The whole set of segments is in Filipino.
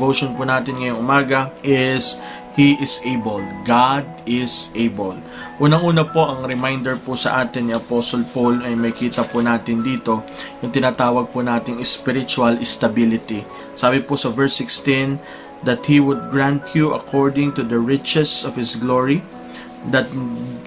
Devotion po natin ngayong umaga is He is able. God is able. Unang-una po, ang reminder po sa atin ni Apostle Paul ay may kita po natin dito, yung tinatawag po nating spiritual stability. Sabi po sa verse 16, that He would grant you according to the riches of His glory, that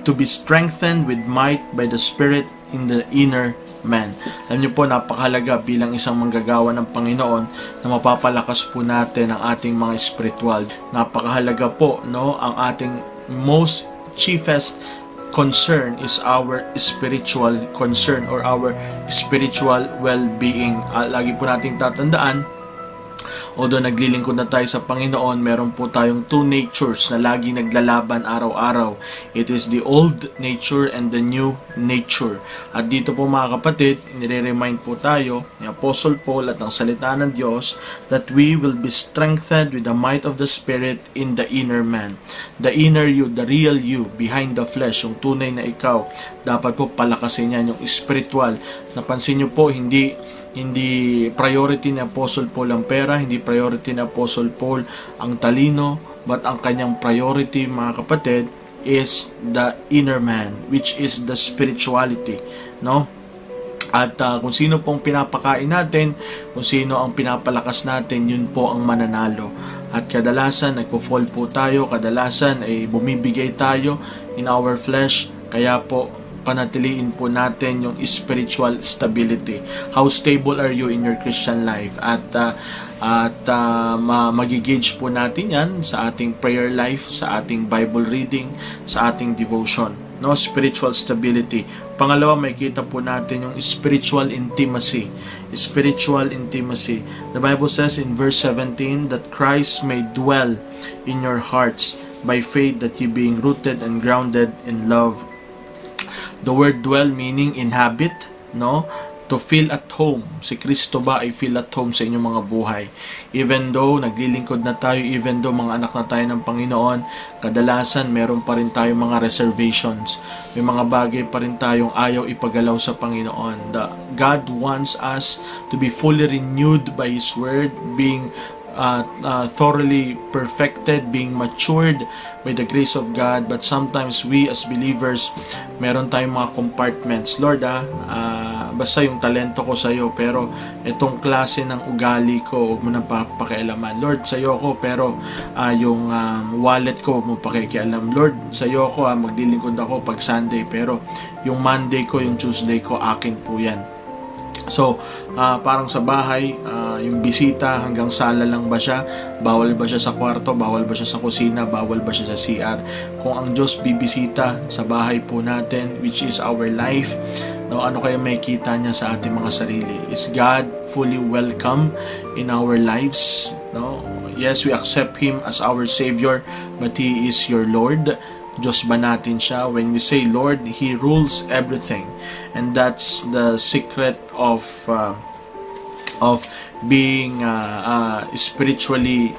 to be strengthened with might by the Spirit in the inner man. Alam niyo po, napakahalaga bilang isang manggagawa ng Panginoon na mapapalakas po natin ang ating mga spiritual. Napakahalaga po, no? Ang ating most chiefest concern is our spiritual concern or our spiritual well-being. Lagi po nating tatandaan, although naglilingkod na tayo sa Panginoon, meron po tayong two natures na lagi naglalaban araw-araw. It is the old nature and the new nature. At dito po mga kapatid, nire-remind po tayo ni Apostle Paul at ng salita ng Diyos that we will be strengthened with the might of the Spirit in the inner man. The inner you, the real you, behind the flesh, yung tunay na ikaw, dapat po palakasin yan, yung spiritual. Napansin nyo po, hindi priority ni Apostle Paul ang pera, hindi priority ni Apostle Paul ang talino, but ang kanyang priority, mga kapatid, is the inner man, which is the spirituality, no? At kung sino pong pinapakain natin, kung sino ang pinapalakas natin, yun po ang mananalo. At kadalasan nagpo-fall po tayo, kadalasan ay bumibigay tayo in our flesh, kaya po panatiliin po natin yung spiritual stability. How stable are you in your Christian life? At magigauge po natin yan sa ating prayer life, sa ating Bible reading, sa ating devotion. No, spiritual stability. Pangalawa, may kita po natin yung spiritual intimacy. Spiritual intimacy. The Bible says in verse 17 that Christ may dwell in your hearts by faith, that you being rooted and grounded in love. The word dwell meaning inhabit, no? To feel at home. Si Kristo ba ay feel at home sa inyong mga buhay? Even though naglilingkod na tayo, even though mga anak na tayo ng Panginoon, kadalasan meron pa rin tayong mga reservations. May mga bagay pa rin tayong ayaw ipagalaw sa Panginoon. God wants us to be fully renewed by His Word, being thoroughly perfected, being matured by the grace of God. But sometimes we as believers, meron tayong mga compartments. Lord, basta yung talento ko sa iyo, pero itong klase ng ugali ko, huwag mo nang pakialaman. Lord, sa iyo ko, pero yung wallet ko, huwag mo pakikialam. Lord, sa iyo ko, maglilingkod ako pag Sunday, pero yung Monday ko, yung Tuesday ko, akin po yan. So, parang sa bahay, yung bisita, hanggang sala lang ba siya? Bawal ba siya sa kwarto? Bawal ba siya sa kusina? Bawal ba siya sa CR? Kung ang Diyos bibisita sa bahay po natin, which is our life, no, ano kaya may kita niya sa ating mga sarili? Is God fully welcome in our lives? No? Yes, we accept Him as our Savior, but He is your Lord. Diyos ba natin siya? When we say Lord, He rules everything. And that's the secret of being spiritually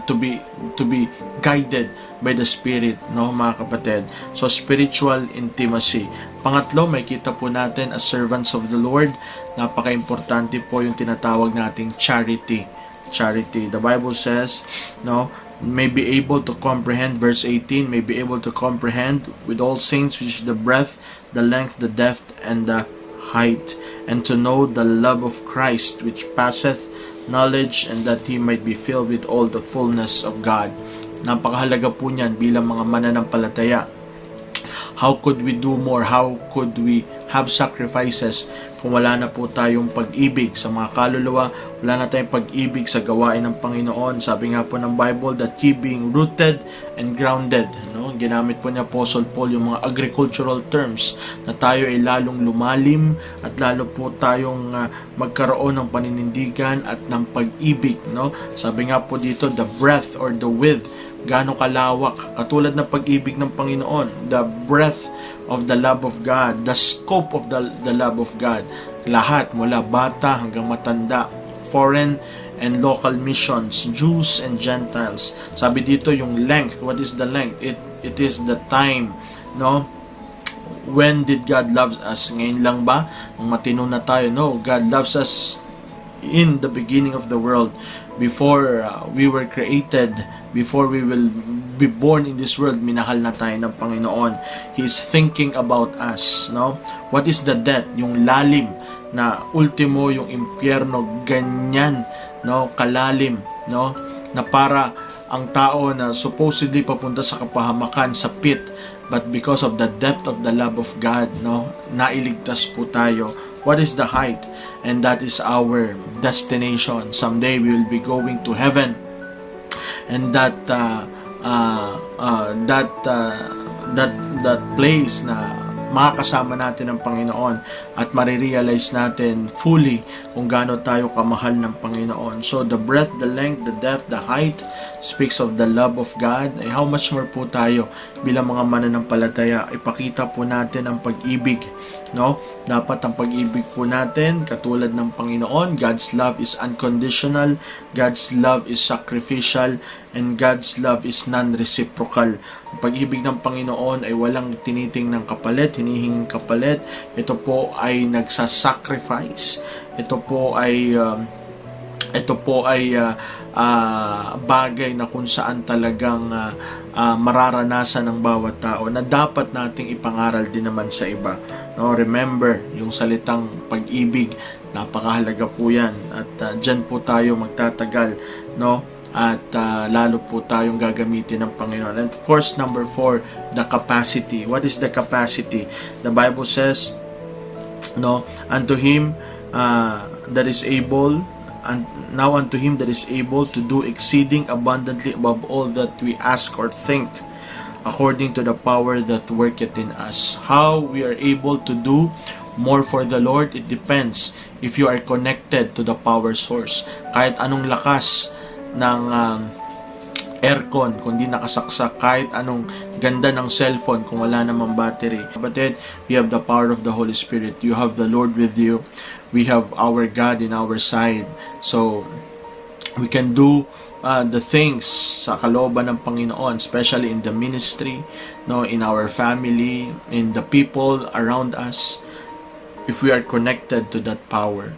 to be guided by the Spirit, no, mga kapatid. So spiritual intimacy. Pangatlo, may kita po natin as servants of the Lord, napaka-importante po yung tinatawag nating charity. Charity. The Bible says, no, may be able to comprehend, verse 18, may be able to comprehend with all saints which is the breadth, the length, the depth, and the height, and to know the love of Christ which passeth knowledge, and that He might be filled with all the fullness of God. Napakahalaga po niyan bilang mga mananampalataya. How could we do more? How could we have sacrifices kung wala na po tayong pag-ibig sa mga kaluluwa, wala na tayong pag-ibig sa gawain ng Panginoon? Sabi nga po ng Bible that ye being rooted and grounded, no? Ginamit po ni Apostle Paul yung mga agricultural terms na tayo ay lalong lumalim at lalo po tayong magkaroon ng paninindigan at ng pag-ibig, no? Sabi nga po dito, the breadth or the width, gaano kalawak, katulad ng pag-ibig ng Panginoon, the breadth of the love of God, the scope of the love of God. Lahat, mula bata hanggang matanda, foreign and local missions, Jews and Gentiles. Sabi dito yung length. What is the length? It is the time, no? When did God love us? Ngayon lang ba? Nung matino na tayo? No, God loves us in the beginning of the world. Before we were created, before we will be born in this world, minahal na tayo ng Panginoon. He is thinking about us, no? What is the death? Yung lalim na ultimo, yung impyerno, ganyan, no? Kalalim, no? Na para ang tao na supposedly papunta sa kapahamakan, sa pit, but because of the depth of the love of God, no? Nailigtas po tayo. What is the height? And that is our destination. Someday we will be going to heaven. And that place na makakasama natin ang Panginoon at marirealize natin fully kung gaano tayo kamahal ng Panginoon. So the breadth, the length, the depth, the height speaks of the love of God. Ay how much more po tayo bilang mga mananampalataya, ipakita po natin ang pag-ibig, no? Dapat ang pag-ibig po natin katulad ng Panginoon. God's love is unconditional, God's love is sacrificial, and God's love is non-reciprocal. Ang pag-ibig ng Panginoon ay walang tinitingnang kapalit, hinihinging kapalit. Ito po ay nagsasacrifice. Ito po ay bagay na kung saan talagang mararanasan ng bawat tao na dapat nating ipangaral din naman sa iba. No, remember yung salitang pag-ibig, napakahalaga po 'yan at diyan po tayo magtatagal, no? At lalo po tayong gagamitin ng Panginoon. And of course, number 4, the capacity. What is the capacity? The Bible says, no, unto him that is able, and now unto him that is able to do exceeding abundantly above all that we ask or think, according to the power that worketh in us. How we are able to do more for the Lord, it depends if you are connected to the power source. Kahit anong lakas ng aircon kung di nakasaksak, kahit anong ganda ng cellphone kung wala namang battery. But then, we have the power of the Holy Spirit. You have the Lord with you. We have our God in our side. So, we can do the things sa kalooban ng Panginoon, especially in the ministry, no, in our family, in the people around us, if we are connected to that power.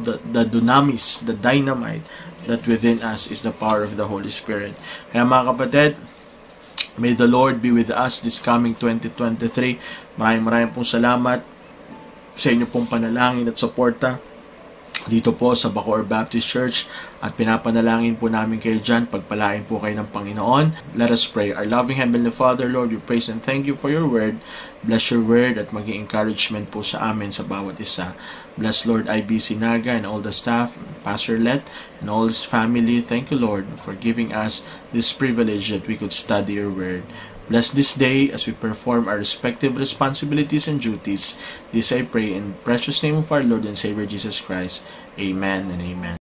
The dunamis, the dynamite that within us is the power of the Holy Spirit. Kaya mga kapatid, may the Lord be with us this coming 2023. Maraming pong salamat sa inyo pong panalangin at suporta dito po sa Bacoor Baptist Church, at pinapanalangin po namin kayo dyan. Pagpalain po kayo ng Panginoon. Let us pray. Our loving Heavenly Father, Lord, we praise and thank you for your word. Bless your word at maging encouragement po sa amin sa bawat isa. Bless, Lord, IBC Naga and all the staff, Pastor Let, and all his family. Thank you, Lord, for giving us this privilege that we could study your word. Bless this day as we perform our respective responsibilities and duties. This I pray in the precious name of our Lord and Savior Jesus Christ. Amen and amen.